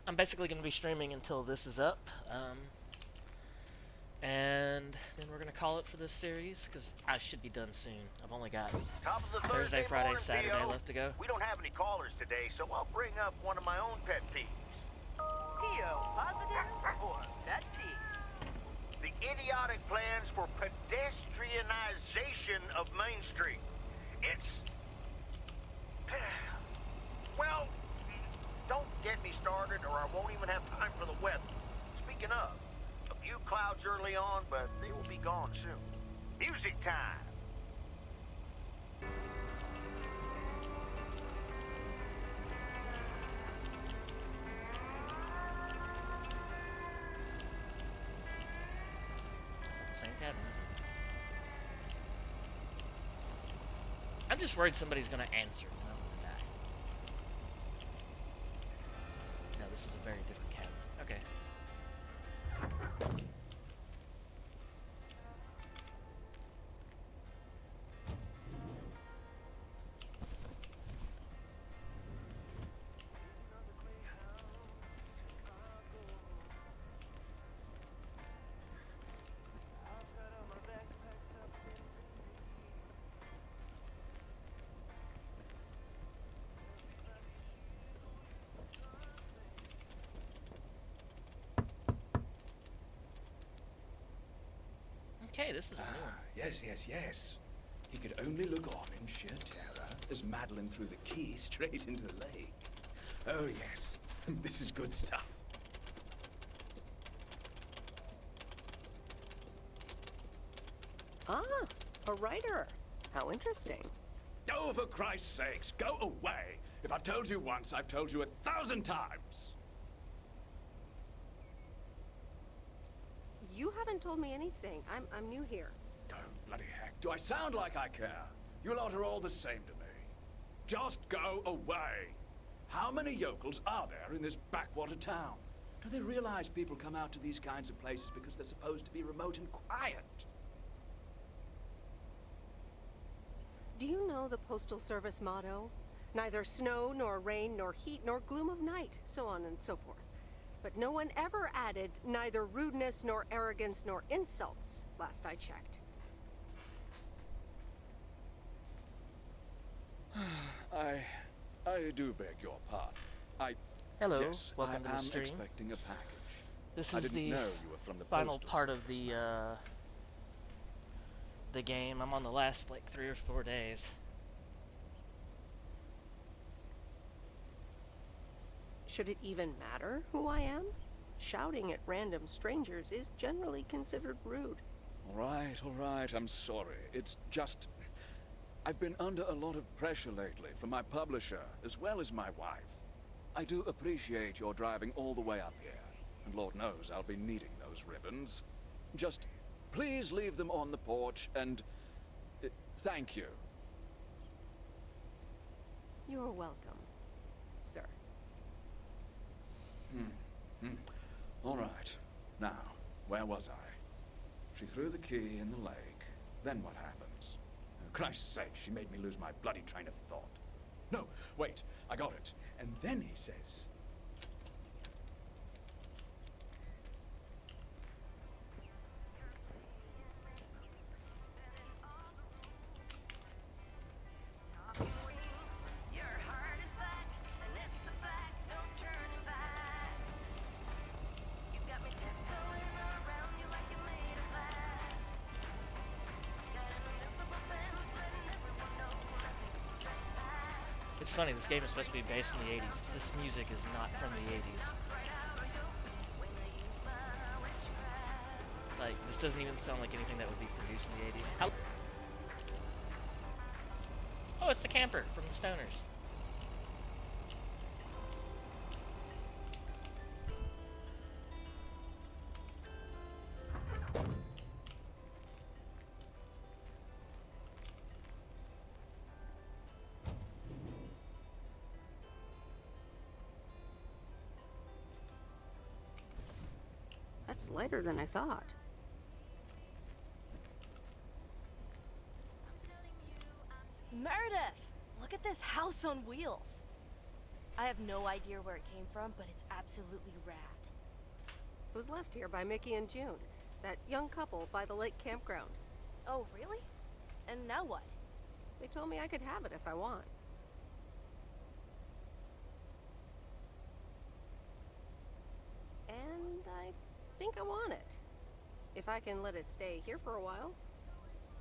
I'm basically going to be streaming until this is up. And then we're going to call it for this series because I should be done soon. I've only got Top of the Thursday, Thursday Friday, morning, Saturday P.O. left to go. We don't have any callers today, so I'll bring up one of my own pet peeves. P.O. positive or pet peeve? The idiotic plans for pedestrianization of Main Street. It's... Well, don't get me started or I won't even have time for the weather. Speaking of, a few clouds early on, but they will be gone soon. Music time! Is it the same cabin, is it? I'm just worried somebody's going to answer and I'm going to die. No, this is a very different cabin. Okay. Okay, this is a new one. Yes. He could only look on in sheer terror as Madeline threw the key straight into the lake. Oh, yes. This is good stuff. Ah, a writer. How interesting. Oh, for Christ's sakes, go away! If I've told you once, I've told you 1,000 times! You haven't told me anything. I'm new here. Oh, bloody heck. Do I sound like I care? You lot are all the same to me. Just go away! How many yokels are there in this backwater town? Do they realize people come out to these kinds of places because they're supposed to be remote and quiet? Do you know the Postal Service motto? Neither snow, nor rain, nor heat, nor gloom of night, so on and so forth. But no one ever added neither rudeness, nor arrogance, nor insults, last I checked. I do beg your pardon. Hello, Yes, welcome to I the am stream. expecting a package. This I is didn't the know you were from the final Postal part of Service, the game. I'm on the last like 3 or 4 days. Should it even matter who I am? Shouting at random strangers is generally considered rude. All right, I'm sorry. It's just... I've been under a lot of pressure lately from my publisher, as well as my wife. I do appreciate your driving all the way up here, and Lord knows I'll be needing those ribbons. Just please leave them on the porch, and... thank you. You're welcome, sir. All right. Now, where was I? She threw the key in the lake. Then what happens? For Christ's sake, she made me lose my bloody train of thought. No, wait, I got it. And then he says... It's funny, this game is supposed to be based in the 80s. This music is not from the 80s. Like, this doesn't even sound like anything that would be produced in the 80s. Oh, it's the camper from the Stoners. That's lighter than I thought. Meredith! Look at this house on wheels. I have no idea where it came from, but it's absolutely rad. It was left here by Mickey and June, that young couple by the lake campground. Oh, really? And now what? They told me I could have it if I want. And I think I want it. If I can let it stay here for a while.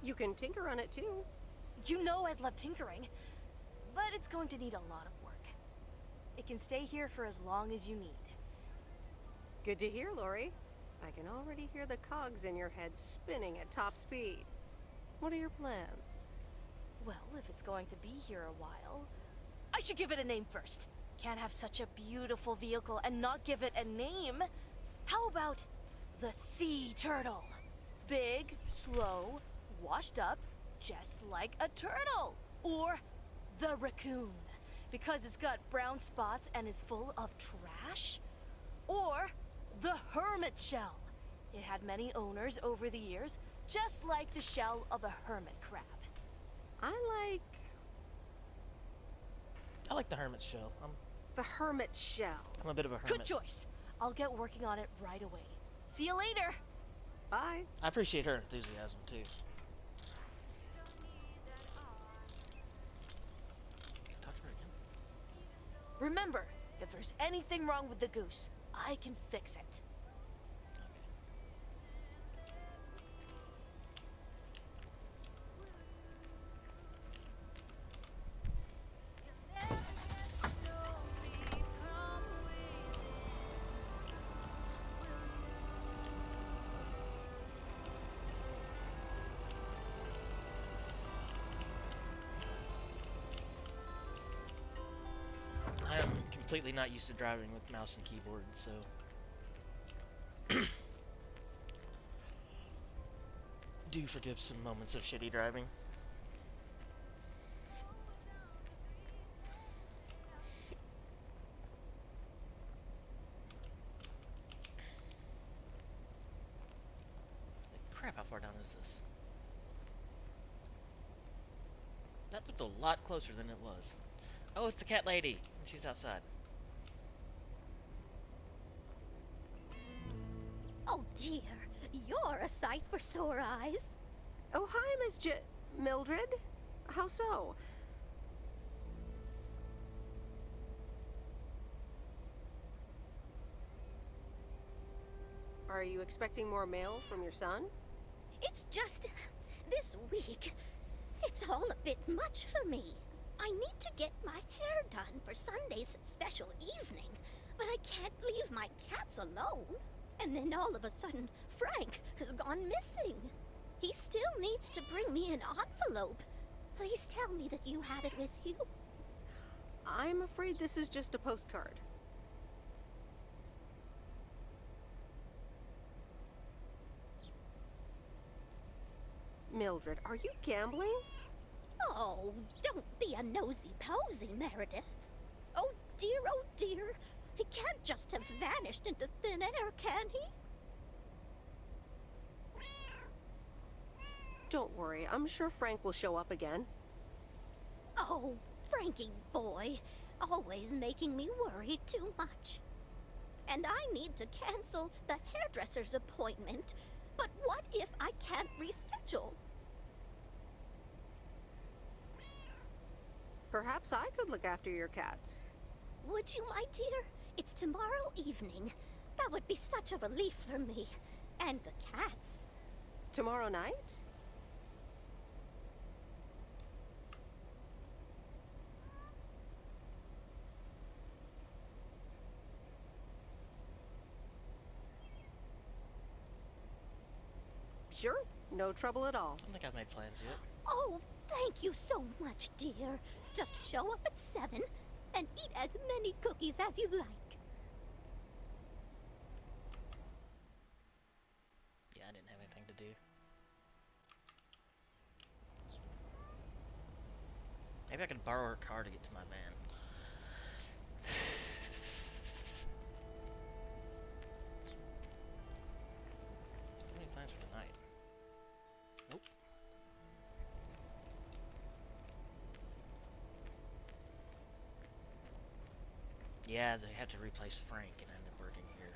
You can tinker on it too. You know I'd love tinkering, but it's going to need a lot of work. It can stay here for as long as you need. Good to hear, Lori. I can already hear the cogs in your head spinning at top speed. What are your plans? Well, if it's going to be here a while, I should give it a name first. Can't have such a beautiful vehicle and not give it a name. How about the Sea Turtle? Big, slow, washed up, just like a turtle. Or the Raccoon, because it's got brown spots and is full of trash. Or the Hermit Shell. It had many owners over the years, just like the shell of a hermit crab. I like the hermit shell. the hermit shell. I'm a bit of a hermit. Good choice. I'll get working on it right away. See you later. Bye. I appreciate her enthusiasm too. Talk to her again. Remember, if there's anything wrong with the goose, I can fix it. I am completely not used to driving with mouse and keyboard, so do forgive some moments of shitty driving. Crap, how far down is this? That looked a lot closer than it was. Oh, it's the cat lady, and she's outside. Oh dear, you're a sight for sore eyes. Oh, hi, Miss Mildred. How so? Are you expecting more mail from your son? It's just this week. It's all a bit much for me. I need to get my hair done for Sunday's special evening, but I can't leave my cats alone. And then all of a sudden, Frank has gone missing. He still needs to bring me an envelope. Please tell me that you have it with you. I'm afraid this is just a postcard. Mildred, are you gambling? Oh, don't be a nosy-posy, Meredith. Oh dear, he can't just have vanished into thin air, can he? Don't worry, I'm sure Frank will show up again. Oh, Frankie boy, always making me worry too much. And I need to cancel the hairdresser's appointment, but what if I can't reschedule? Perhaps I could look after your cats. Would you, my dear? It's tomorrow evening. That would be such a relief for me. And the cats. Tomorrow night? Sure, no trouble at all. I don't think I've made plans yet. Oh, thank you so much, dear. Just show up at 7 and eat as many cookies as you like. Yeah, I didn't have anything to do. Maybe I could borrow her car to get to my van. Any plans for tonight? Nope. Yeah, they had to replace Frank and end up working here.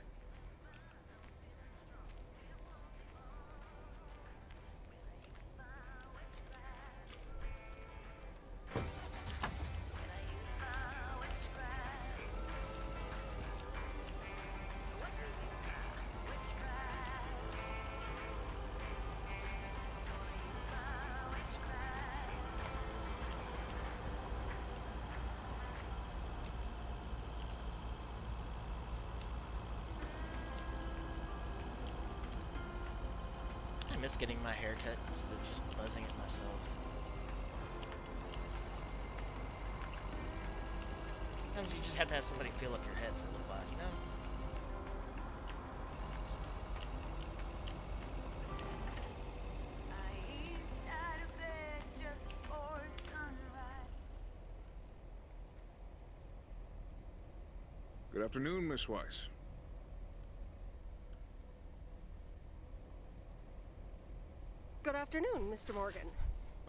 I miss getting my hair cut instead of just buzzing it myself. Sometimes you just have to have somebody feel up your head for a little while, you know? Good afternoon, Miss Weiss. Good afternoon, Mr. Morgan.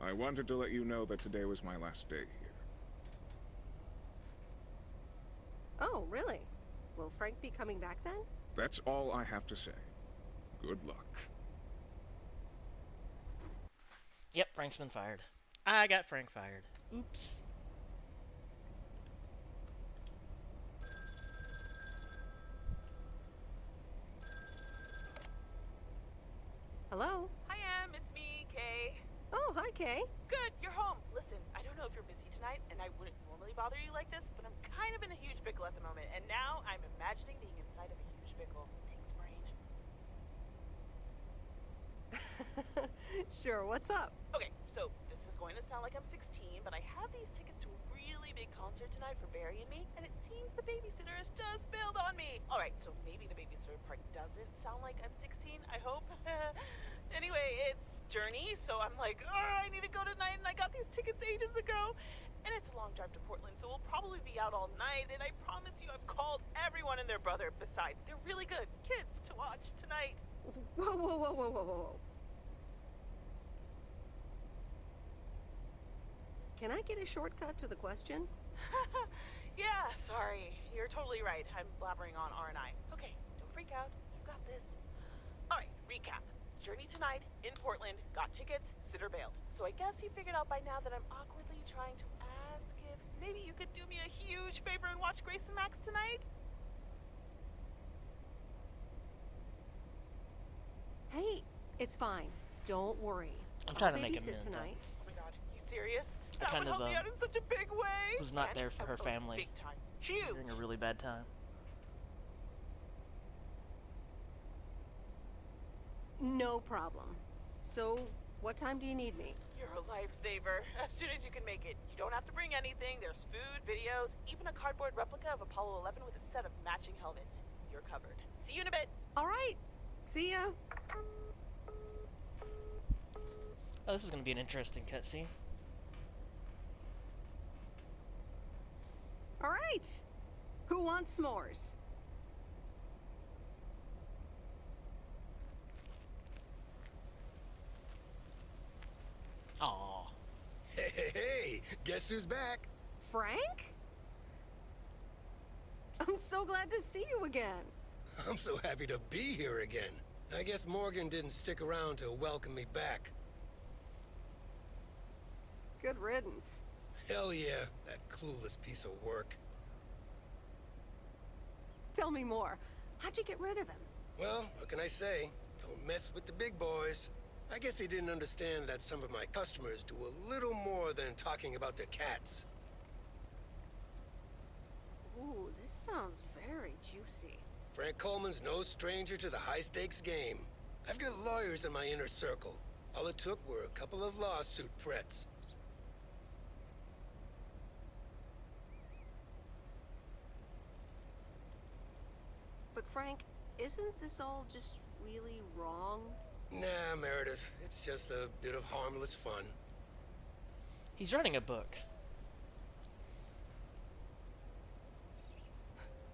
I wanted to let you know that today was my last day here. Oh, really? Will Frank be coming back then? That's all I have to say. Good luck. Yep, Frank's been fired. I got Frank fired. Oops. Hello? Hi, Em. It's me, Kay. Oh, hi, Kay. Good, you're home. Listen, I don't know if you're busy tonight, and I wouldn't normally bother you like this, but I'm kind of in a huge pickle at the moment, and now I'm imagining being inside of a huge pickle. Thanks, brain. Sure, what's up? Okay, so this is going to sound like I'm 16, but I have these tickets to a really big concert tonight for Barry and me, and it seems the babysitter has just bailed on me. All right, so maybe the babysitter part doesn't sound like I'm 16, I hope. Anyway, it's Journey, so I'm like, I need to go tonight, and I got these tickets ages ago. And it's a long drive to Portland, so we'll probably be out all night, and I promise you I've called everyone and their brother. Besides, they're really good kids to watch tonight. Whoa, whoa, whoa, whoa, whoa, whoa. Can I get a shortcut to the question? Yeah, sorry. You're totally right. I'm blabbering on, aren't I? Okay, don't freak out. You got this. Alright, recap. Journey tonight, in Portland, got tickets, sitter bailed. So I guess you figured out by now that I'm awkwardly trying to ask if maybe you could do me a huge favor and watch Grace and Max tonight? Hey, it's fine. Don't worry. I'm trying to I'll make babysit amends. tonight. Oh my god, you serious? I That kind would of, help me out in such a big way. was not And there for I her would owe family. Big time. Huge. During a really bad time. No problem. So, what time do you need me? You're a lifesaver. As soon as you can make it. You don't have to bring anything. There's food, videos, even a cardboard replica of Apollo 11 with a set of matching helmets. You're covered. See you in a bit. All right. See ya. Oh, this is going to be an interesting cutscene. All right. Who wants s'mores? Aw. Hey, guess who's back? Frank? I'm so glad to see you again. I'm so happy to be here again. I guess Morgan didn't stick around to welcome me back. Good riddance. Hell yeah, that clueless piece of work. Tell me more. How'd you get rid of him? Well, what can I say? Don't mess with the big boys. I guess they didn't understand that some of my customers do a little more than talking about their cats. Ooh, this sounds very juicy. Frank Coleman's no stranger to the high-stakes game. I've got lawyers in my inner circle. All it took were a couple of lawsuit threats. But Frank, isn't this all just really wrong? Nah, Meredith. It's just a bit of harmless fun. He's writing a book.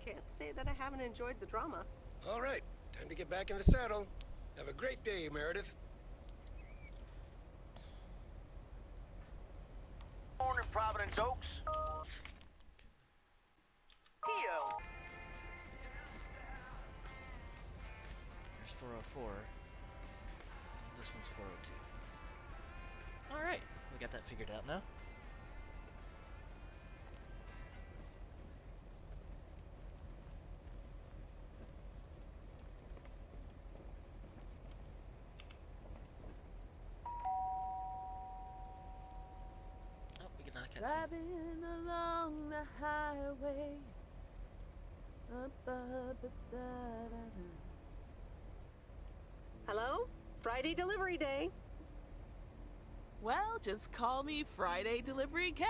Can't say that I haven't enjoyed the drama. All right, time to get back in the saddle. Have a great day, Meredith. Morning, Providence Oaks. Theo, 404. This one's 402. Alright, we got that figured out now. Oh, we get another cutscene. Driving along the highway. Hello? Friday delivery day. Well, just call me Friday Delivery K.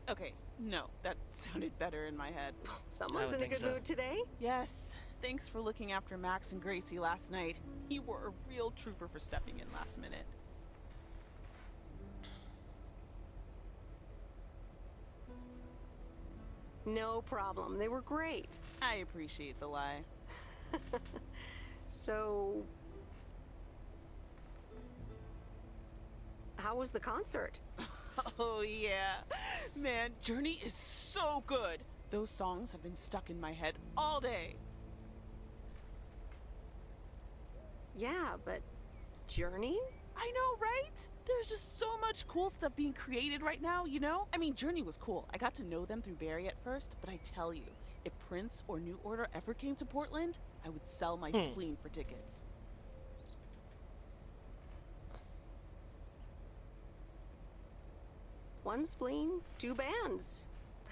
Okay, no, that sounded better in my head. Someone's would in a think good so. mood today. Yes, thanks for looking after Max and Gracie last night. You were a real trooper for stepping in last minute. No problem. They were great. I appreciate the lie. So, how was the concert? Oh yeah. Man, Journey is so good. Those songs have been stuck in my head all day. Yeah, but Journey? I know, right? There's just so much cool stuff being created right now, you know? I mean, Journey was cool. I got to know them through Barry at first, but I tell you, if Prince or New Order ever came to Portland, I would sell my spleen for tickets. One spleen, two bands.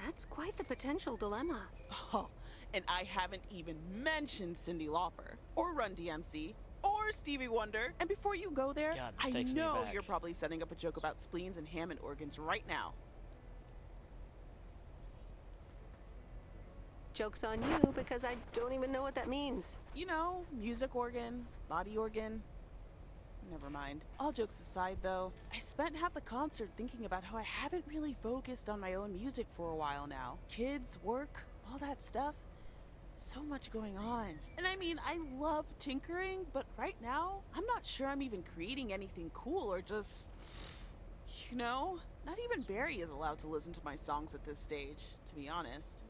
That's quite the potential dilemma. Oh, and I haven't even mentioned Cyndi Lauper, or Run DMC, or Stevie Wonder. And before you go there, God, this I takes me know back. you're probably setting up a joke about spleens and Hammond organs right now. Joke's on you because I don't even know what that means. You know, music organ, body organ. Never mind. All jokes aside, though, I spent half the concert thinking about how I haven't really focused on my own music for a while now. Kids, work, all that stuff. So much going on. And I mean, I love tinkering, but right now, I'm not sure I'm even creating anything cool or just, you know, not even Barry is allowed to listen to my songs at this stage, to be honest.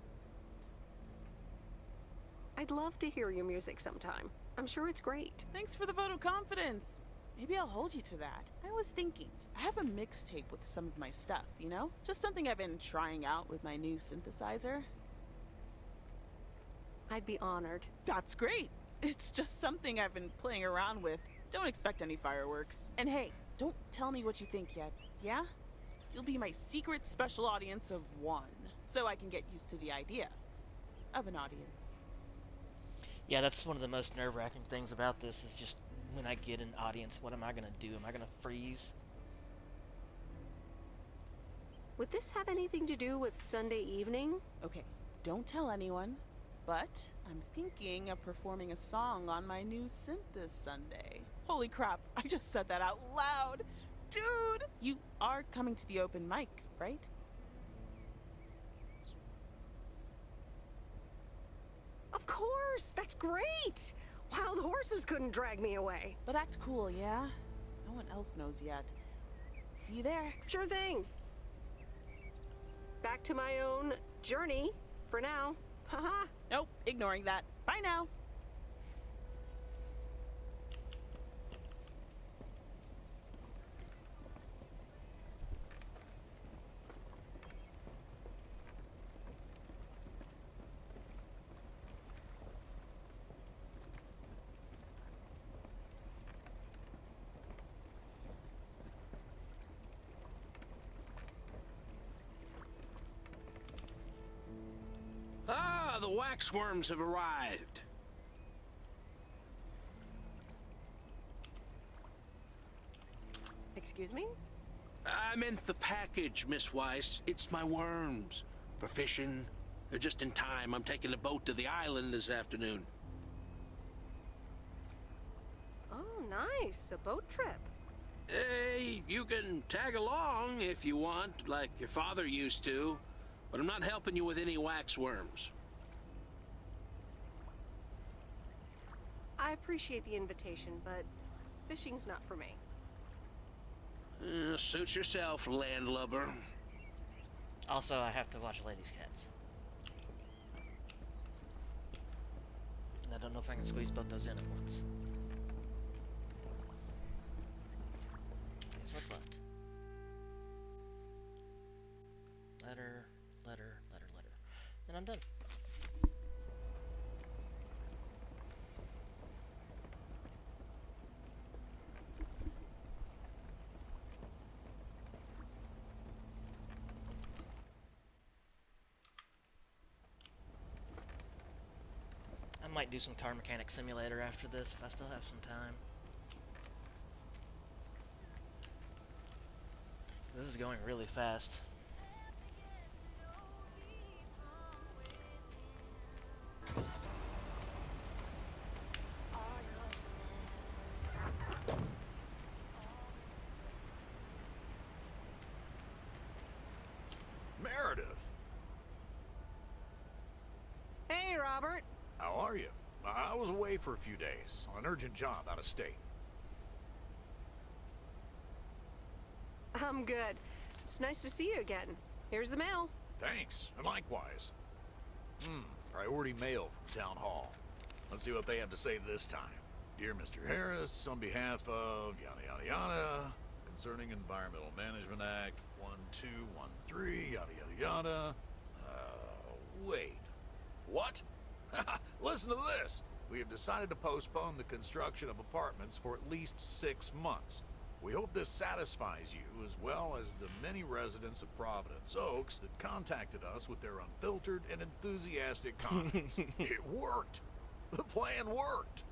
I'd love to hear your music sometime. I'm sure it's great. Thanks for the vote of confidence. Maybe I'll hold you to that. I was thinking, I have a mixtape with some of my stuff, you know? Just something I've been trying out with my new synthesizer. I'd be honored. That's great. It's just something I've been playing around with. Don't expect any fireworks. And hey, don't tell me what you think yet, yeah? You'll be my secret special audience of one, so I can get used to the idea of an audience. Yeah, that's one of the most nerve-wracking things about this is just when I get an audience, what am I gonna do? Am I gonna freeze? Would this have anything to do with Sunday evening? Okay, don't tell anyone, but I'm thinking of performing a song on my new synth this Sunday. Holy crap, I just said that out loud! Dude! You are coming to the open mic, right? Of course! That's great! Wild horses couldn't drag me away. But act cool, yeah? No one else knows yet. See you there. Sure thing. Back to my own journey for now. Haha. Nope, ignoring that. Bye now. Ah, the waxworms have arrived. Excuse me? I meant the package, Miss Weiss. It's my worms. For fishing. They're just in time. I'm taking a boat to the island this afternoon. Oh, nice. A boat trip. Hey, you can tag along if you want, like your father used to. But I'm not helping you with any waxworms. I appreciate the invitation, but fishing's not for me. Suit yourself, landlubber. Also, I have to watch Ladies' Cats. And I don't know if I can squeeze both those in at once. and I'm done. I might do some Car Mechanic Simulator after this if I still have some time. This is going really fast. Meredith, Hey, Robert. how are you? I was away for a few days on an urgent job out of state. I'm good. It's nice to see you again. Here's the mail. Thanks, and likewise. Priority mail from Town Hall. Let's see what they have to say this time. Dear Mr. Harris, on behalf of yada yada yada, concerning Environmental Management Act 1213, yada yada yada. Wait. What? Listen to this. We have decided to postpone the construction of apartments for at least 6 months. We hope this satisfies you as well as the many residents of Providence Oaks that contacted us with their unfiltered and enthusiastic comments. It worked. The plan worked.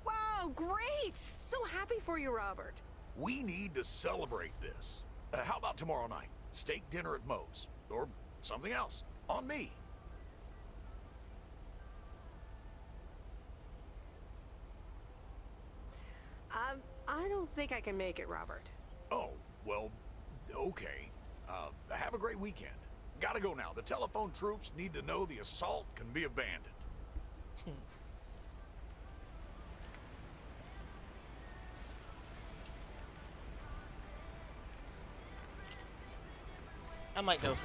Wow, great! So happy for you, Robert. We need to celebrate this. How about tomorrow night? Steak dinner at Moe's. Or something else. On me. I don't think I can make it, Robert. Oh, well, okay. Have a great weekend. Gotta go now. The telephone troops need to know the assault can be abandoned. I might do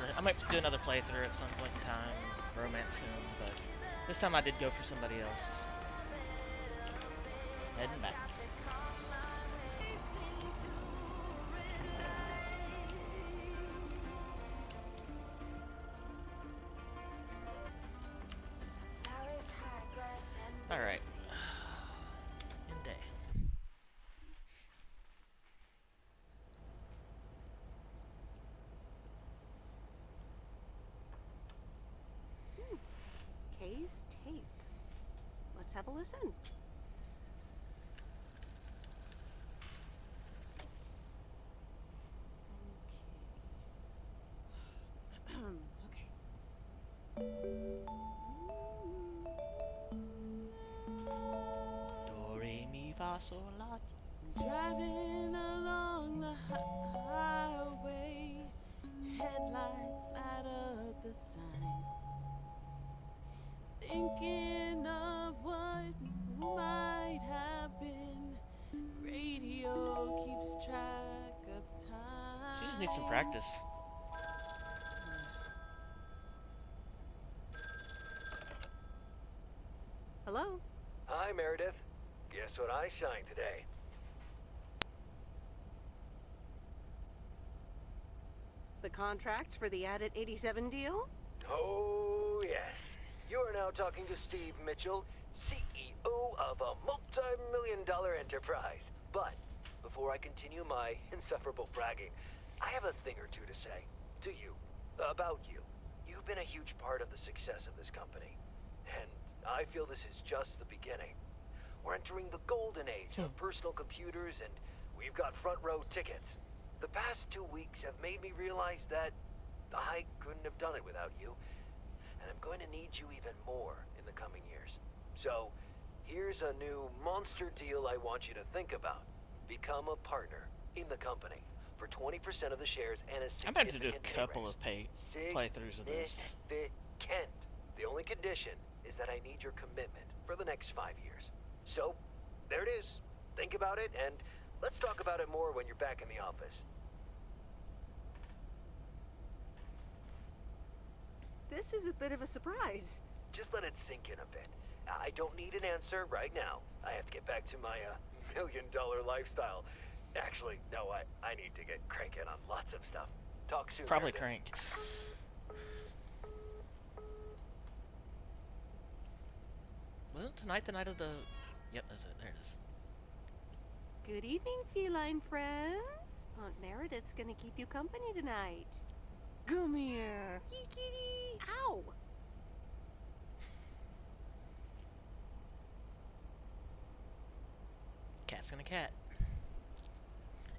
another playthrough at some point in time, romance him, but this time I did go for somebody else. Heading back. Alright. End day. Kay's tape. Let's have a listen. Do, re, mi, fa, sol, la. Driving along the highway, headlights light up the signs. Thinking of what might have been. Radio keeps track of time. She just needs some practice. Hello? Hi, Meredith. Guess what I signed today? The contracts for the Addit 87 deal? Oh, yes. You are now talking to Steve Mitchell, CEO of a multi-million-dollar enterprise. But before I continue my insufferable bragging, I have a thing or two to say to you, about you. You've been a huge part of the success of this company, and I feel this is just the beginning. We're entering the golden age of personal computers, and we've got front row tickets. The past 2 weeks have made me realize that I couldn't have done it without you, and I'm going to need you even more in the coming years. So, here's a new monster deal I want you to think about. Become a partner in the company for 20% of the shares and a I'm about to do a significant couple pay of raise. playthroughs of this. Significant. The only condition is that I need your commitment for the next 5 years. So, there it is. Think about it, and let's talk about it more when you're back in the office. This is a bit of a surprise. Just let it sink in a bit. I don't need an answer right now. I have to get back to my $1 million lifestyle. Actually, no, I need to get cranking on lots of stuff. Talk soon. Probably Meredith. Crank. tonight the night of the... Yep, that's it. There it is. Good evening, feline friends. Aunt Meredith's gonna keep you company tonight. Come here. Kitty. Ow! Cat's gonna cat.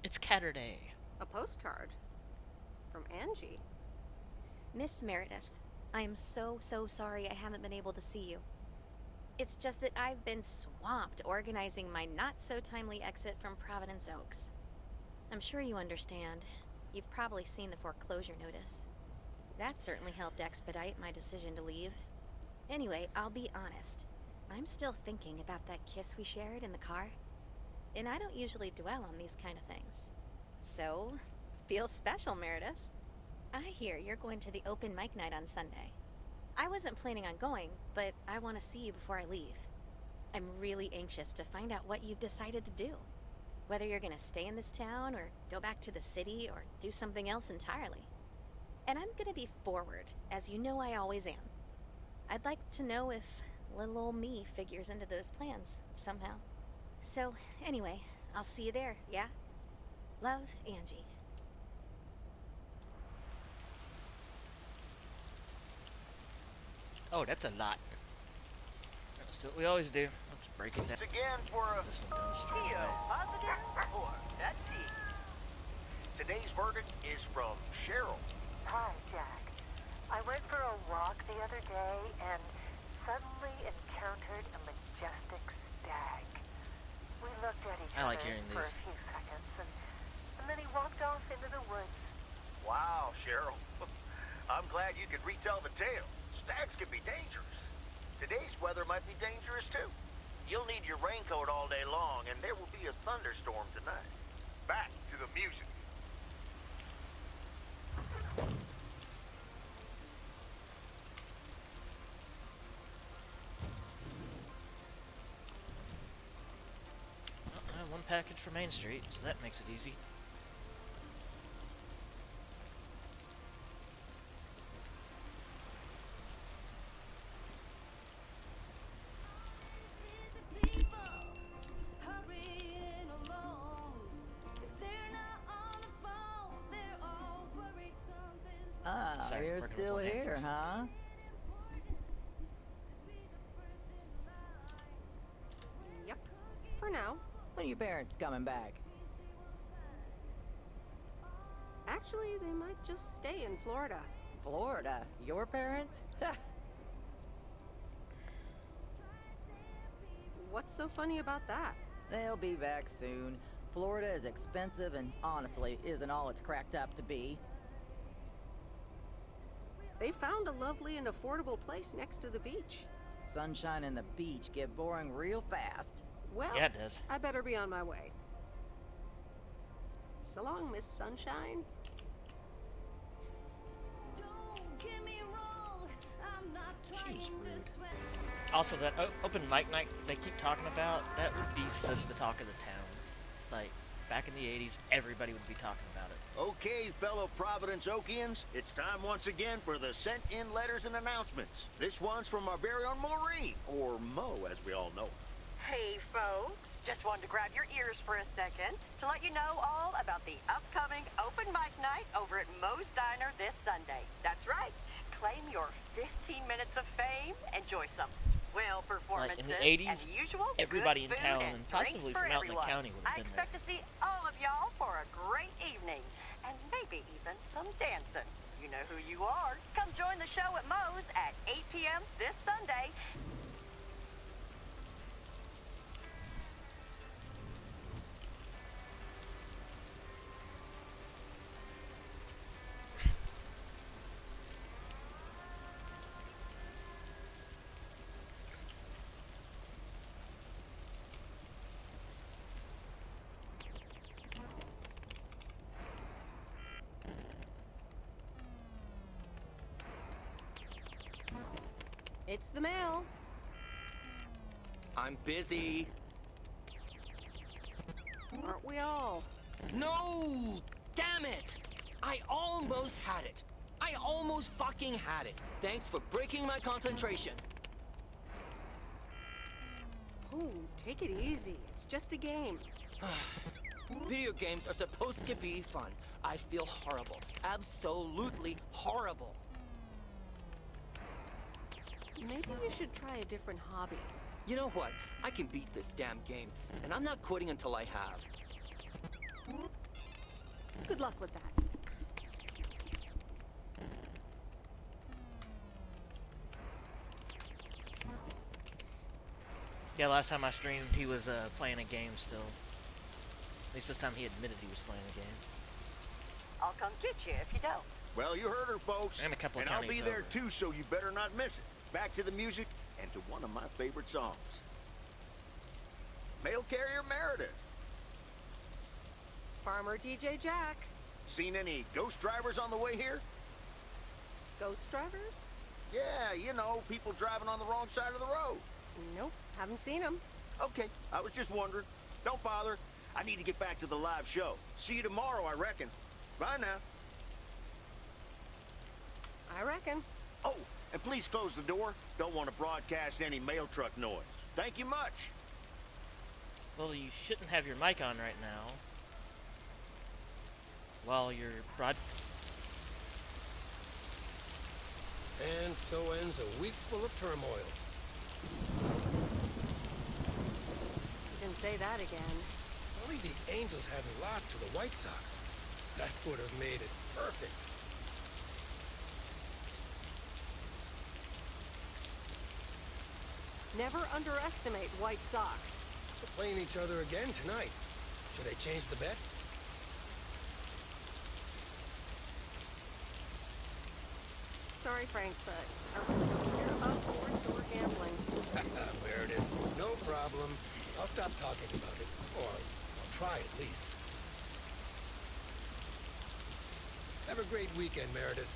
It's Catterday. A postcard. From Angie. Miss Meredith, I am so sorry I haven't been able to see you. It's just that I've been swamped organizing my not-so-timely exit from Providence Oaks. I'm sure you understand. You've probably seen the foreclosure notice. That certainly helped expedite my decision to leave. Anyway, I'll be honest. I'm still thinking about that kiss we shared in the car. And I don't usually dwell on these kind of things. So, feels special, Meredith. I hear you're going to the open mic night on Sunday. I wasn't planning on going, but I want to see you before I leave. I'm really anxious to find out what you've decided to do. Whether you're going to stay in this town, or go back to the city, or do something else entirely. And I'm going to be forward, as you know I always am. I'd like to know if little old me figures into those plans, somehow. So, anyway, I'll see you there, yeah? Love, Angie. Oh, that's a lot. Let's do what we always do. Let's break it down. Thanks again for a This one down the straight Theo away. positive or that's T. Today's verdict is from Cheryl. Hi, Jack. I went for a walk the other day and suddenly encountered a majestic stag. We looked at each I like other hearing for these. a few seconds, and then he walked off into the woods. Wow, Cheryl. I'm glad you could retell the tale. Stags can be dangerous. Today's weather might be dangerous too. You'll need your raincoat all day long, and there will be a thunderstorm tonight. Back to the music. One package for Main Street, so that makes it easy. Ah, Sorry, you're working with still one hand here, first. huh? Yep. For now. When are your parents coming back? Actually, they might just stay in Florida. Florida? Your parents? What's so funny about that? They'll be back soon. Florida is expensive and honestly isn't all it's cracked up to be. They found a lovely and affordable place next to the beach. Sunshine and the beach get boring real fast. Well, Yeah, it does. I better be on my way. So long, Miss Sunshine. She was rude. Also, that open mic night they keep talking about, that would be such the talk of the town. Like, back in the 80s, everybody would be talking about it. Okay, fellow Providence Okians, it's time once again for the sent-in letters and announcements. This one's from our very own Maureen, or Mo, as we all know. Hey, folks. Just wanted to grab your ears for a second to let you know all about the upcoming open mic night over at Moe's Diner this Sunday. That's right. Claim your 15 minutes of fame. Enjoy some swell performances. Like, in the 80s, and the usual everybody good in food town, and and possibly drinks for from out in the everyone. county, would have I been expect to see all of y'all for a great evening. And maybe even some dancing. You know who you are. Come join the show at Moe's at 8 p.m. this Sunday. It's the mail. I'm busy. Aren't we all? No! Damn it! I almost had it. I almost fucking had it. Thanks for breaking my concentration. Oh, take it easy. It's just a game. Video games are supposed to be fun. I feel horrible. Absolutely horrible. Maybe you should try a different hobby. You know what? I can beat this damn game, and I'm not quitting until I have. Good luck with that. Yeah, last time I streamed, he was playing a game still. At least this time he admitted he was playing a game. I'll come get you if you don't. Well, you heard her, folks. And a couple of I'll be counties there over. too, so you better not miss it. Back to the music and to one of my favorite songs. Mail Carrier Meredith. Farmer DJ Jack. Seen any ghost drivers on the way here? Ghost drivers? Yeah, you know, people driving on the wrong side of the road. Nope, haven't seen them. Okay, I was just wondering. Don't bother. I need to get back to the live show. See you tomorrow, I reckon. Bye now. I reckon. Oh, and please close the door. Don't want to broadcast any mail truck noise. Thank you much. Well, you shouldn't have your mic on right now. While you're And so ends a week full of turmoil. You can say that again. If only the Angels hadn't lost to the White Sox. That would have made it perfect. Never underestimate White Sox. They're playing each other again tonight. Should I change the bet? Sorry, Frank, but I really don't care about sports or gambling. Meredith, no problem. I'll stop talking about it. Or I'll try at least. Have a great weekend, Meredith.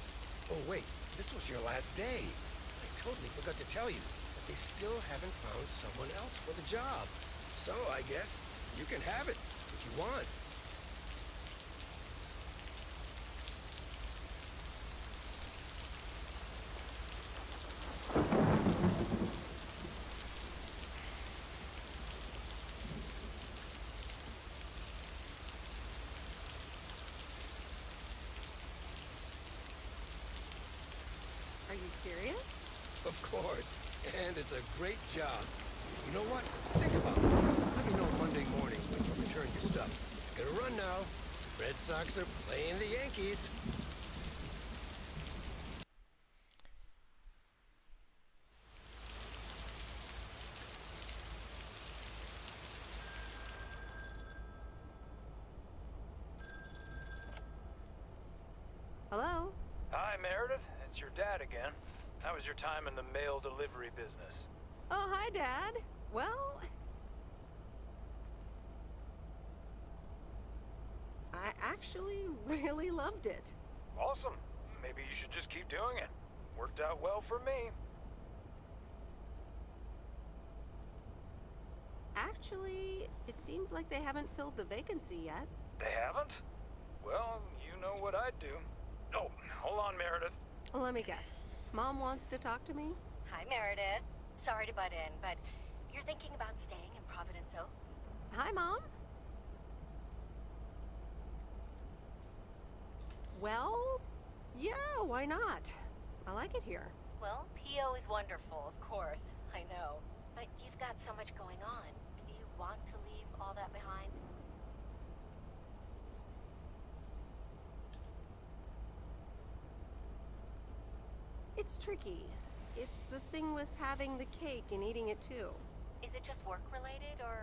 Oh, wait. This was your last day. I totally forgot to tell you that they still haven't found someone else for the job. So I guess you can have it if you want. Are you serious? Of course. And it's a great job. You know what? Think about it. Let me know Monday morning when you return your stuff. Gotta run now. Red Sox are playing the Yankees. Hello? Hi, Meredith. It's your dad again. How was your time in the mail delivery business? Oh, hi, Dad. Well, I actually really loved it. Awesome. Maybe you should just keep doing it. Worked out well for me. Actually, it seems like they haven't filled the vacancy yet. They haven't? Well, you know what I'd do. Oh, hold on, Meredith. Let me guess. Mom wants to talk to me? Hi, Meredith. Sorry to butt in, but you're thinking about staying in Providence Oak? Hi, Mom. Well, yeah, why not? I like it here. Well, PO is wonderful, of course. I know. But you've got so much going on. Do you want to leave all that behind? It's tricky. It's the thing with having the cake and eating it too. Is it just work related, or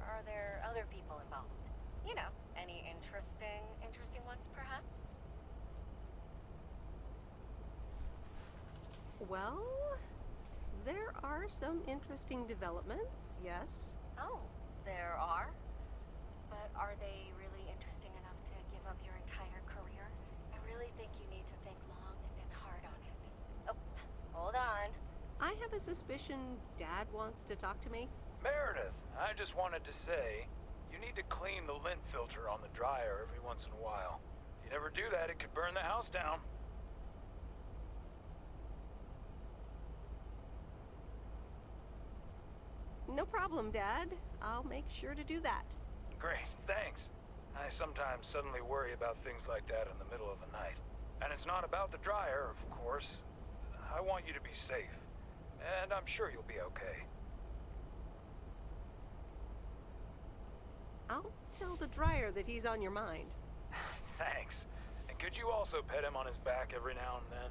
are there other people involved? You know, any interesting ones, perhaps? Well, there are some interesting developments, yes. Oh, there are? But are they really interesting enough to give up your entire career? I really think you need to think long and hard on it. Oh, hold on. I have a suspicion Dad wants to talk to me. Meredith, I just wanted to say, you need to clean the lint filter on the dryer every once in a while. If you never do that, it could burn the house down. No problem, Dad. I'll make sure to do that. Great, thanks. I sometimes suddenly worry about things like that in the middle of the night. And it's not about the dryer, of course. I want you to be safe. And I'm sure you'll be okay. I'll tell the dryer that he's on your mind. Thanks. And could you also pet him on his back every now and then?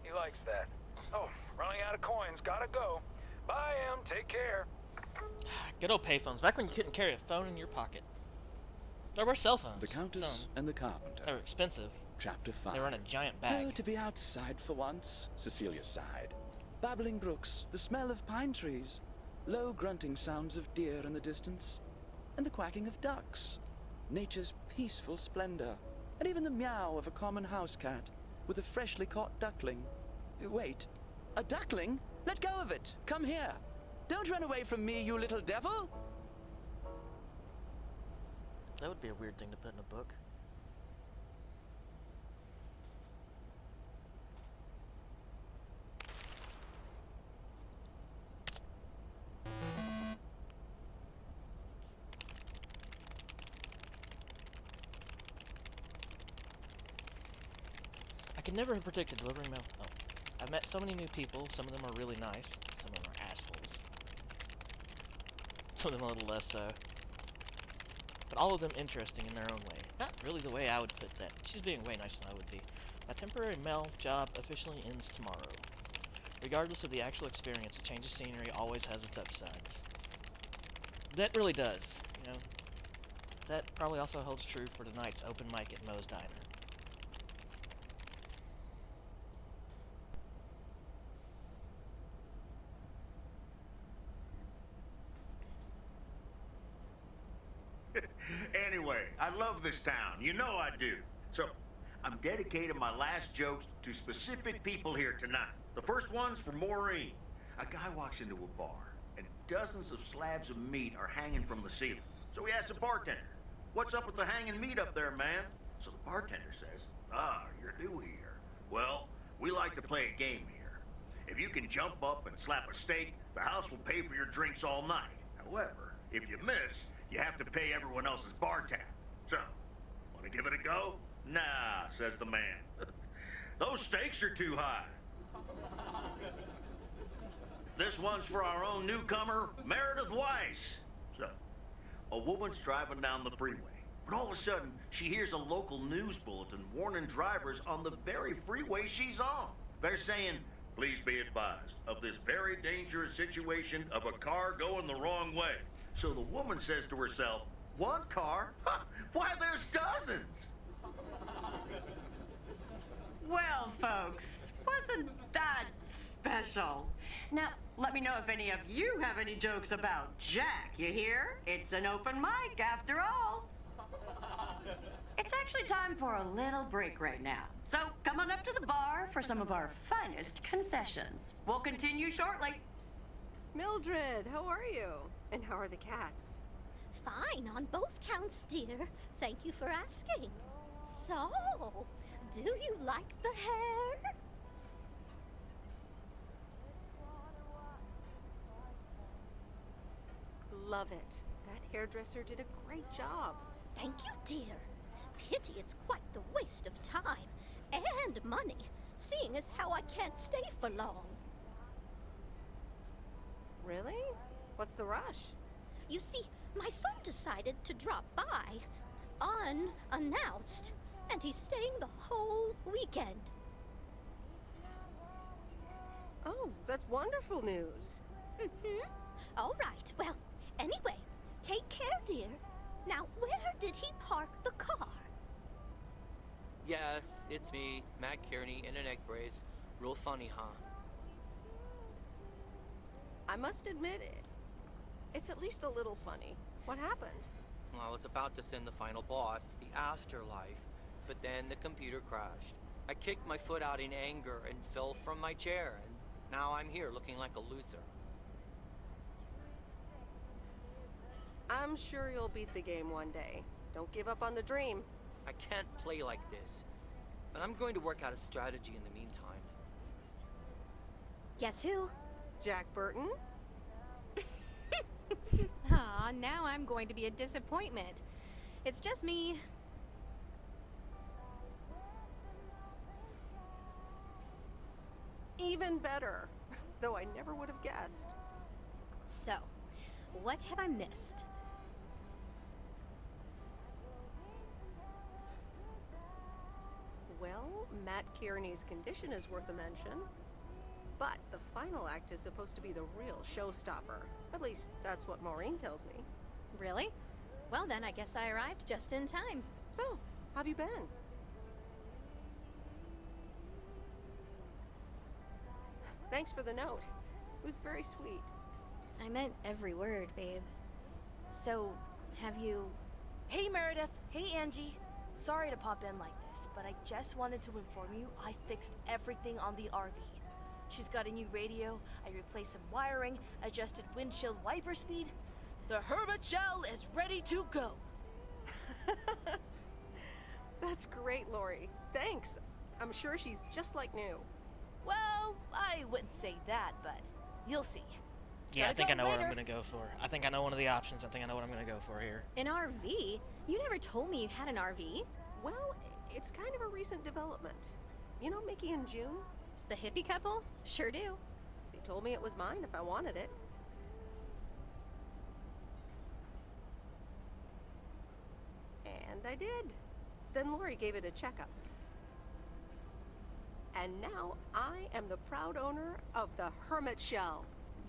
He likes that. Oh, running out of coins. Gotta go. Bye, Em. Take care. Good old payphones. Back when you couldn't carry a phone in your pocket. There were cell phones. The Countess and the Carpenter. They were expensive. Chapter 5. They were in a giant bag. Oh, to be outside for once, Cecilia sighed. Babbling brooks, the smell of pine trees, low grunting sounds of deer in the distance, and the quacking of ducks, nature's peaceful splendor, and even the meow of a common house cat with a freshly caught duckling. Wait, a duckling? Let go of it! Come here! Don't run away from me, you little devil! That would be a weird thing to put in a book. I could never have predicted delivering mail. Oh. I've met so many new people. Some of them are really nice. Some of them are assholes. Some of them a little less so. But all of them interesting in their own way. Not really the way I would put that. She's being way nicer than I would be. My temporary mail job officially ends tomorrow. Regardless of the actual experience, a change of scenery always has its upsides. That really does, you know. That probably also holds true for tonight's open mic at Moe's Diner. Anyway, I love this town. You know I do. So, I'm dedicating my last jokes to specific people here tonight. The first one's for Maureen. A guy walks into a bar, and dozens of slabs of meat are hanging from the ceiling. So he asks the bartender, "What's up with the hanging meat up there, man?" So the bartender says, "Ah, you're new here. Well, we like to play a game here. If you can jump up and slap a steak, the house will pay for your drinks all night. However, if you miss, you have to pay everyone else's bar tab. So, want to give it a go?" "Nah," says the man. "Those stakes are too high." This one's for our own newcomer, Meredith Weiss. So, a woman's driving down the freeway, but all of a sudden, she hears a local news bulletin warning drivers on the very freeway she's on. They're saying, "Please be advised of this very dangerous situation of a car going the wrong way." So the woman says to herself, "One car? Huh, why, there's dozens!" Well, folks, wasn't that special? Now, let me know if any of you have any jokes about Jack, you hear? It's an open mic after all. It's actually time for a little break right now. So come on up to the bar for some of our finest concessions. We'll continue shortly. Mildred, how are you? And how are the cats? Fine on both counts, dear. Thank you for asking. So, do you like the hair? Love it. That hairdresser did a great job. Thank you, dear. Pity it's quite the waste of time and money, seeing as how I can't stay for long. Really? What's the rush? You see, my son decided to drop by, unannounced, and he's staying the whole weekend. Oh, that's wonderful news. Mm-hmm. All right, well, anyway, take care, dear. Now, where did he park the car? Yes, it's me, Matt Kearney, in an egg brace. Real funny, huh? I must admit it's at least a little funny. What happened? Well, I was about to send the final boss, the afterlife, but then the computer crashed. I kicked my foot out in anger and fell from my chair, and now I'm here looking like a loser. I'm sure you'll beat the game one day. Don't give up on the dream. I can't play like this, but I'm going to work out a strategy in the meantime. Guess who? Jack Burton? Aw, now I'm going to be a disappointment. It's just me. Even better. Though I never would have guessed. So, what have I missed? Well, Matt Kearney's condition is worth a mention. But the final act is supposed to be the real showstopper. At least, that's what Maureen tells me. Really? Well then, I guess I arrived just in time. So, how have you been? Thanks for the note. It was very sweet. I meant every word, babe. So, have you... Hey, Meredith. Hey, Angie. Sorry to pop in like this, but I just wanted to inform you I fixed everything on the RV. She's got a new radio, I replaced some wiring, adjusted windshield wiper speed. The Hermit Shell is ready to go. That's great, Lori. Thanks. I'm sure she's just like new. Well, I wouldn't say that, but you'll see. Yeah, I think I know what I'm later. gonna go for. I think I know one of the options. I think I know what I'm gonna go for here. An RV? You never told me you had an RV. Well, it's kind of a recent development. You know Mickey and June? The hippie couple? Sure do. They told me it was mine if I wanted it. And I did. Then Lori gave it a checkup. And now I am the proud owner of the Hermit Shell.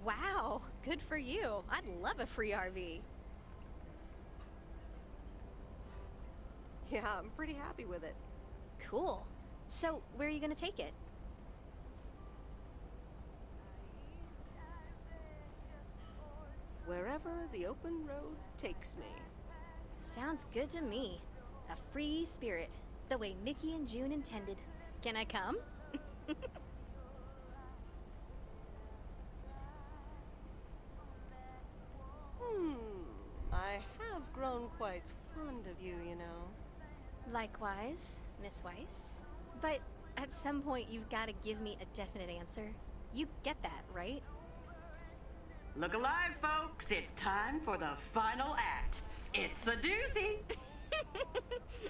Wow, good for you. I'd love a free RV. Yeah, I'm pretty happy with it. Cool. So, where are you gonna take it? Wherever the open road takes me. Sounds good to me. A free spirit, the way Mickey and June intended. Can I come? I have grown quite fond of you, you know. Likewise, Miss Weiss. But at some point, you've got to give me a definite answer. You get that, right? Look alive, folks. It's time for the final act. It's a doozy.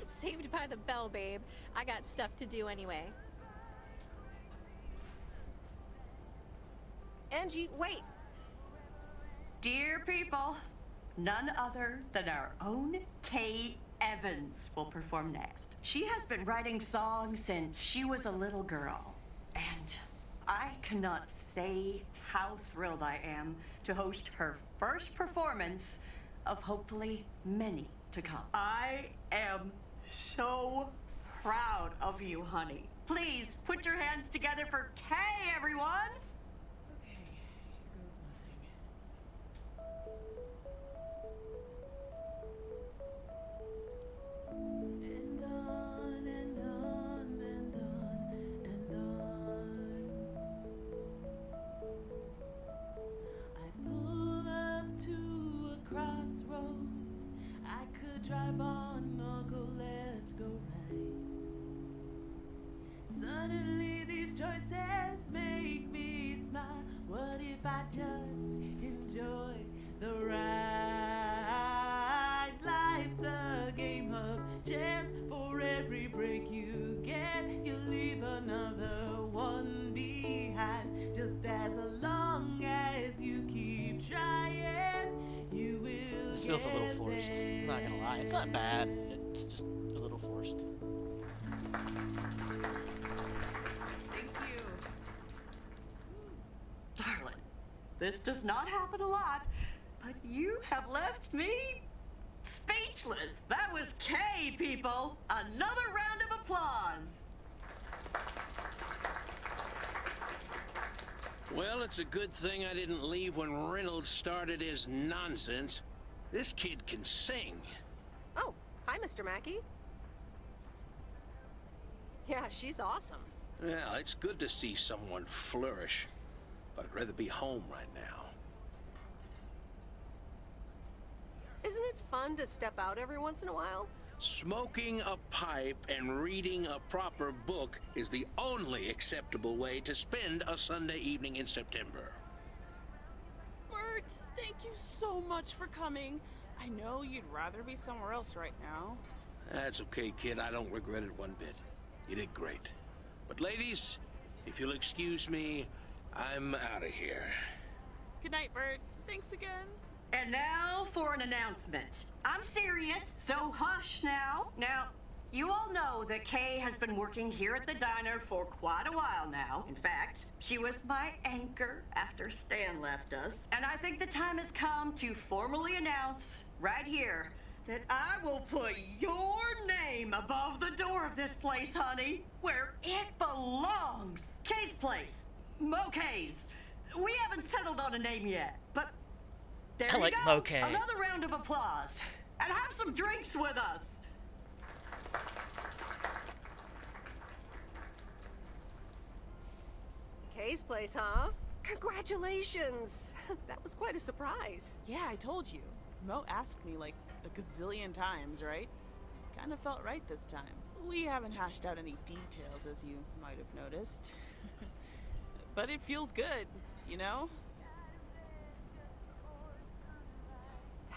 Saved by the bell, babe. I got stuff to do anyway. Angie, wait! Dear people, none other than our own Kay Evans will perform next. She has been writing songs since she was a little girl, and I cannot say how thrilled I am to host her first performance of hopefully many to come. I am so proud of you, honey. Please put your hands together for Kay, everyone! And on and on and on and on. I pull up to a crossroads. I could drive on or go left, go right. Suddenly these choices make me smile. What if I just enjoy the ride? Life's a game of chance. For every break you get, you leave another one behind. Just as long as you keep trying, you will. This feels a little forced. I'm not gonna lie. It's not bad. It's just a little forced. Thank you. Darling, this does not happen a lot, but you have left me speechless. That was Kay, people. Another round of applause. Well, it's a good thing I didn't leave when Reynolds started his nonsense. This kid can sing. Oh, hi, Mr. Mackey. Yeah, she's awesome. Well, it's good to see someone flourish, but I'd rather be home right now. Isn't it fun to step out every once in a while? Smoking a pipe and reading a proper book is the only acceptable way to spend a Sunday evening in September. Bert! Thank you so much for coming. I know you'd rather be somewhere else right now. That's okay, kid. I don't regret it one bit. You did great. But ladies, if you'll excuse me, I'm out of here. Good night, Bert. Thanks again. And now for an announcement. I'm serious, so hush now. Now, you all know that Kay has been working here at the diner for quite a while now. In fact, she was my anchor after Stan left us. And I think the time has come to formally announce right here that I will put your name above the door of this place, honey, where it belongs. Kay's Place. Mo Kay's. We haven't settled on a name yet, but there I you like go. Mo Kay. Another round of applause. And have some drinks with us. Kay's Place, huh? Congratulations! That was quite a surprise. Yeah, I told you. Mo asked me like a gazillion times, right? Kinda felt right this time. We haven't hashed out any details, as you might have noticed. But it feels good, you know?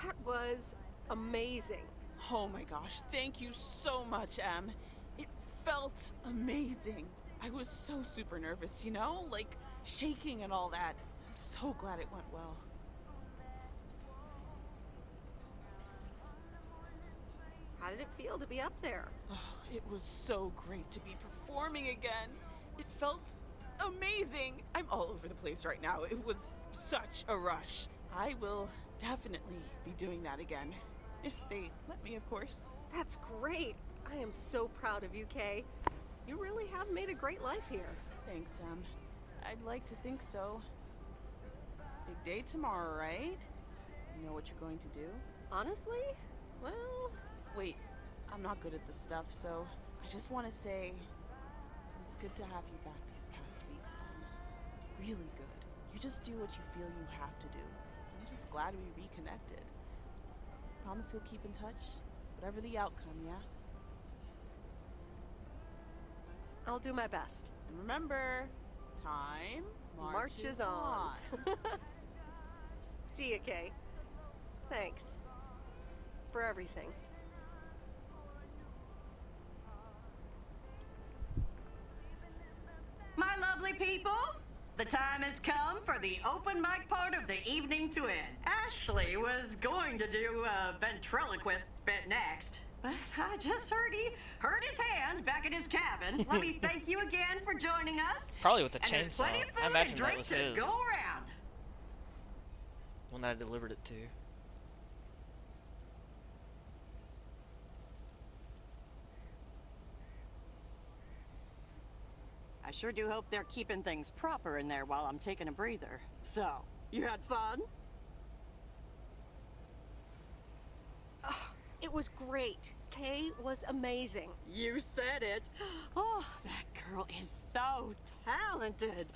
That was amazing. Oh my gosh, thank you so much, Em. It felt amazing. I was so super nervous, you know? Like, shaking and all that. I'm so glad it went well. How did it feel to be up there? Oh, it was so great to be performing again. It felt amazing. I'm all over the place right now. It was such a rush. I will definitely be doing that again. If they let me, of course. That's great. I am so proud of you, Kay. You really have made a great life here. Thanks, Em. I'd like to think so. Big day tomorrow, right? You know what you're going to do? Honestly? Well... Wait, I'm not good at this stuff, so I just want to say it was good to have you back these past weeks, Em. Really good. You just do what you feel you have to do. I'm just glad we reconnected. Promise you'll keep in touch, whatever the outcome, yeah? I'll do my best. And remember, time marches on. See ya, Kay. Thanks. For everything. My lovely people, the time has come for the open mic part of the evening to end. Ashley was going to do a ventriloquist bit next, but I just heard he hurt his hand back in his cabin. Let me thank you again for joining us. Probably with the and there's chainsaw. plenty of food I imagine and that drink was to his. go around. One that I delivered it to. I sure do hope they're keeping things proper in there while I'm taking a breather. So, you had fun? Oh, it was great. Kay was amazing. You said it. Oh, that girl is so talented.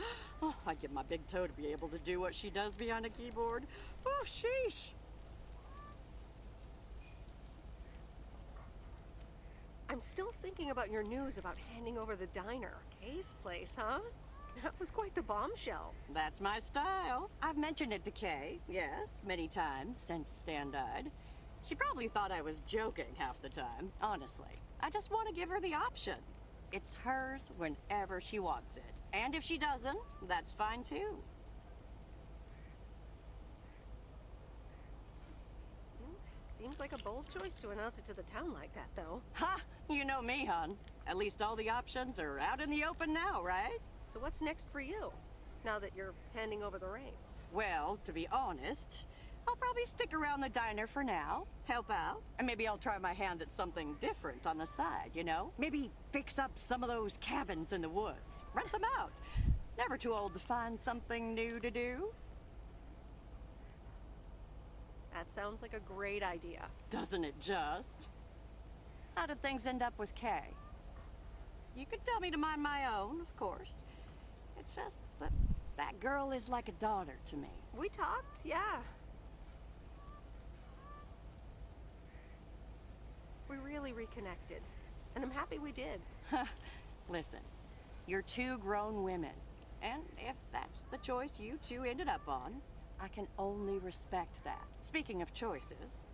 Oh, I'd give my big toe to be able to do what she does behind a keyboard. Oh, sheesh. I'm still thinking about your news about handing over the diner. Kay's Place, huh? That was quite the bombshell. That's my style. I've mentioned it to Kay, yes, many times since Stan died. She probably thought I was joking half the time, honestly. I just want to give her the option. It's hers whenever she wants it. And if she doesn't, that's fine too. Seems like a bold choice to announce it to the town like that, though. Ha! You know me, hon. At least all the options are out in the open now, right? So what's next for you, now that you're handing over the reins? Well, to be honest, I'll probably stick around the diner for now, help out, and maybe I'll try my hand at something different on the side, you know? Maybe fix up some of those cabins in the woods, rent them out. Never too old to find something new to do. That sounds like a great idea. Doesn't it just? How did things end up with Kay? You could tell me to mind my own, of course. It's just that that girl is like a daughter to me. We talked, yeah. We really reconnected, and I'm happy we did. Listen, you're two grown women, and if that's the choice you two ended up on, I can only respect that. Speaking of choices,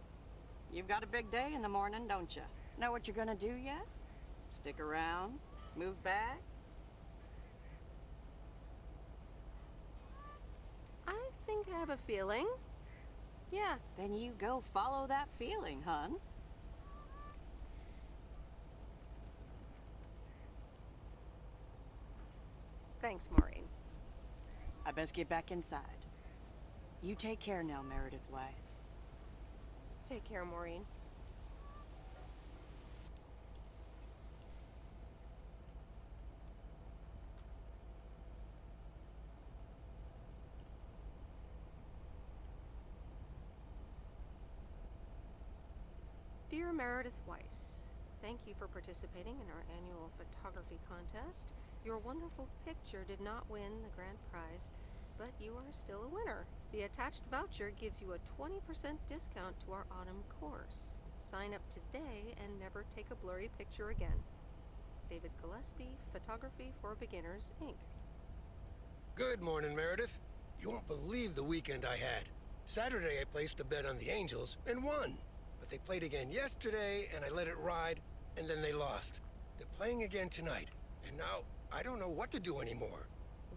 you've got a big day in the morning, don't you? Know what you're gonna do yet? Stick around? Move back? I think I have a feeling. Yeah. Then you go follow that feeling, hun. Thanks, Maureen. I best get back inside. You take care now, Meredith Wise. Take care, Maureen. Dear Meredith Weiss, thank you for participating in our annual photography contest. Your wonderful picture did not win the grand prize, but you are still a winner. The attached voucher gives you a 20% discount to our autumn course. Sign up today and never take a blurry picture again. David Gillespie, Photography for Beginners, Inc. Good morning, Meredith. You won't believe the weekend I had. Saturday I placed a bet on the Angels and won. But they played again yesterday and I let it ride, and then they lost. They're playing again tonight, and now I don't know what to do anymore.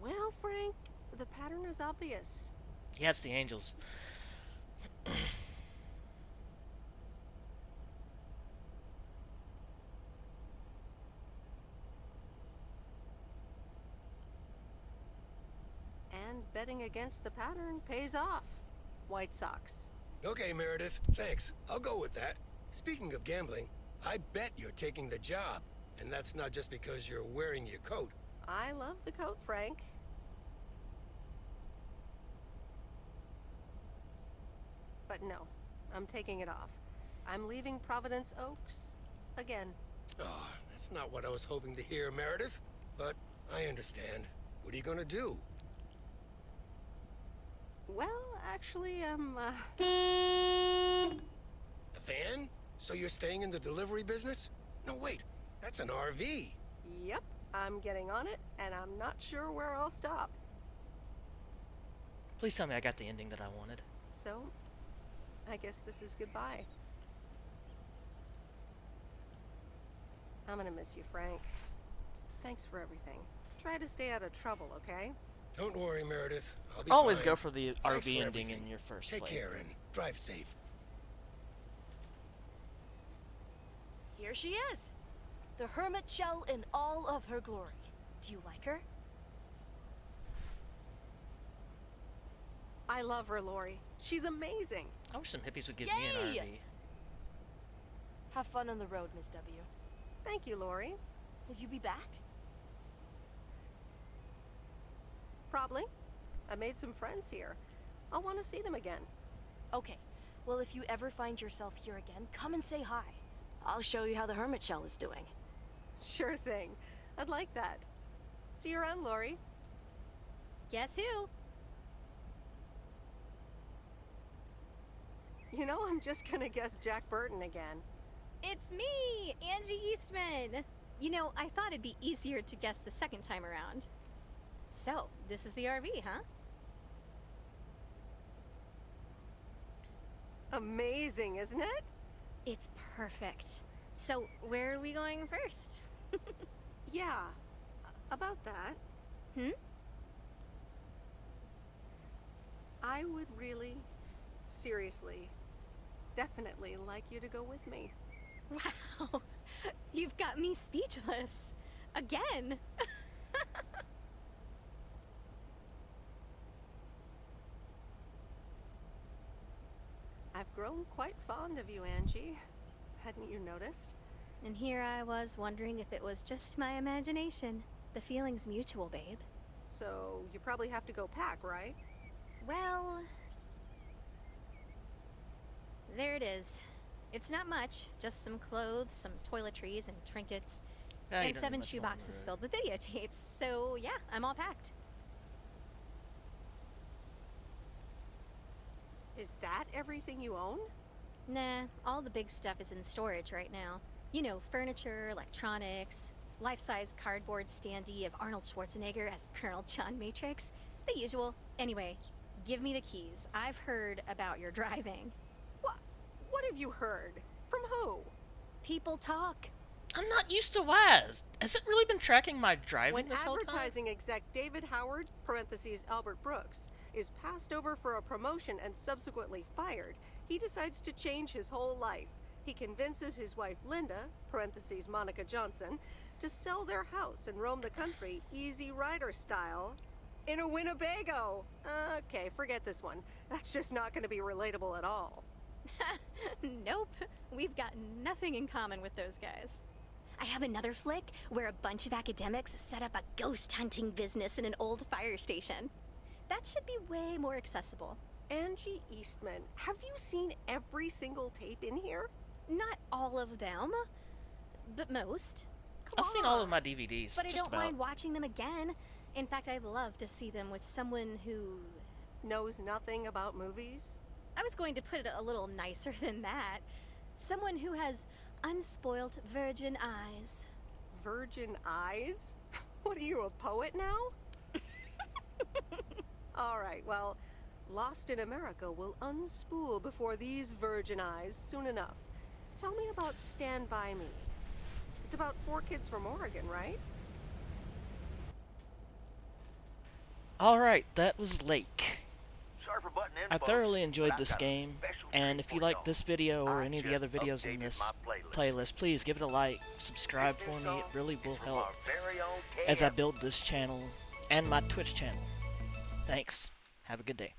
Well, Frank, the pattern is obvious. Yeah, it's the Angels. And betting against the pattern pays off. White Sox. Okay, Meredith, thanks. I'll go with that. Speaking of gambling, I bet you're taking the job. And that's not just because you're wearing your coat. I love the coat, Frank. But no, I'm taking it off. I'm leaving Providence Oaks again. Oh, that's not what I was hoping to hear, Meredith. But I understand. What are you gonna do? Well, actually, A van? So you're staying in the delivery business? No, wait. That's an RV. Yep, I'm getting on it, and I'm not sure where I'll stop. Please tell me I got the ending that I wanted. So, I guess this is goodbye. I'm gonna miss you, Frank. Thanks for everything. Try to stay out of trouble, okay? Don't worry, Meredith. I'll be Always fine. go for the Thanks RV for ending everything. in your first Take play. care and drive safe. Here she is. The hermit shell in all of her glory. Do you like her? I love her, Lori. She's amazing. I wish some hippies would give Yay! me an RV. Have fun on the road, Miss W. Thank you, Lori. Will you be back? Probably. I made some friends here. I'll want to see them again. Okay. Well, if you ever find yourself here again, come and say hi. I'll show you how the hermit shell is doing. Sure thing. I'd like that. See you around, Lori. Guess who? You know, I'm just gonna guess Jack Burton again. It's me, Angie Eastman. You know, I thought it'd be easier to guess the second time around. So, this is the RV, huh? Amazing, isn't it? It's perfect. So, where are we going first? Yeah, about that. I would really, seriously, definitely like you to go with me. Wow, you've got me speechless. Again. I've grown quite fond of you, Angie. Hadn't you noticed? And here I was wondering if it was just my imagination. The feeling's mutual, babe. So, you probably have to go pack, right? Well, there it is. It's not much, just some clothes, some toiletries and trinkets, Yeah, you and don't 7 need much more, shoeboxes right? filled with videotapes. So yeah, I'm all packed. Is that everything you own? Nah, all the big stuff is in storage right now. You know, furniture, electronics, life-size cardboard standee of Arnold Schwarzenegger as Colonel John Matrix. The usual. Anyway, give me the keys. I've heard about your driving. What have you heard? From who? People talk. I'm not used to Wise. Has it really been tracking my driving When this whole time? advertising exec David Howard (Albert Brooks) is passed over for a promotion and subsequently fired, he decides to change his whole life. He convinces his wife Linda (Monica Johnson) to sell their house and roam the country Easy Rider style in a Winnebago. Okay, forget this one. That's just not going to be relatable at all. Nope. We've got nothing in common with those guys. I have another flick where a bunch of academics set up a ghost hunting business in an old fire station. That should be way more accessible. Angie Eastman, have you seen every single tape in here? Not all of them, but most. I've seen all of my DVDs. But I just don't about. mind watching them again. In fact, I'd love to see them with someone who knows nothing about movies. I was going to put it a little nicer than that. Someone who has unspoilt virgin eyes. Virgin eyes? What are you, a poet now? All right, well, Lost in America will unspool before these virgin eyes soon enough. Tell me about Stand By Me. It's about 4 kids from Oregon, right? Alright, that was Lake. Sorry for butting in, I folks, thoroughly but enjoyed I've this got a game, special and treat if you for like y'all. this video or I any of the just other videos in updated this my playlist, please give it a like, subscribe This for new me, song it really will from help our very own as I KM. build this channel and my Twitch channel. Thanks. Have a good day.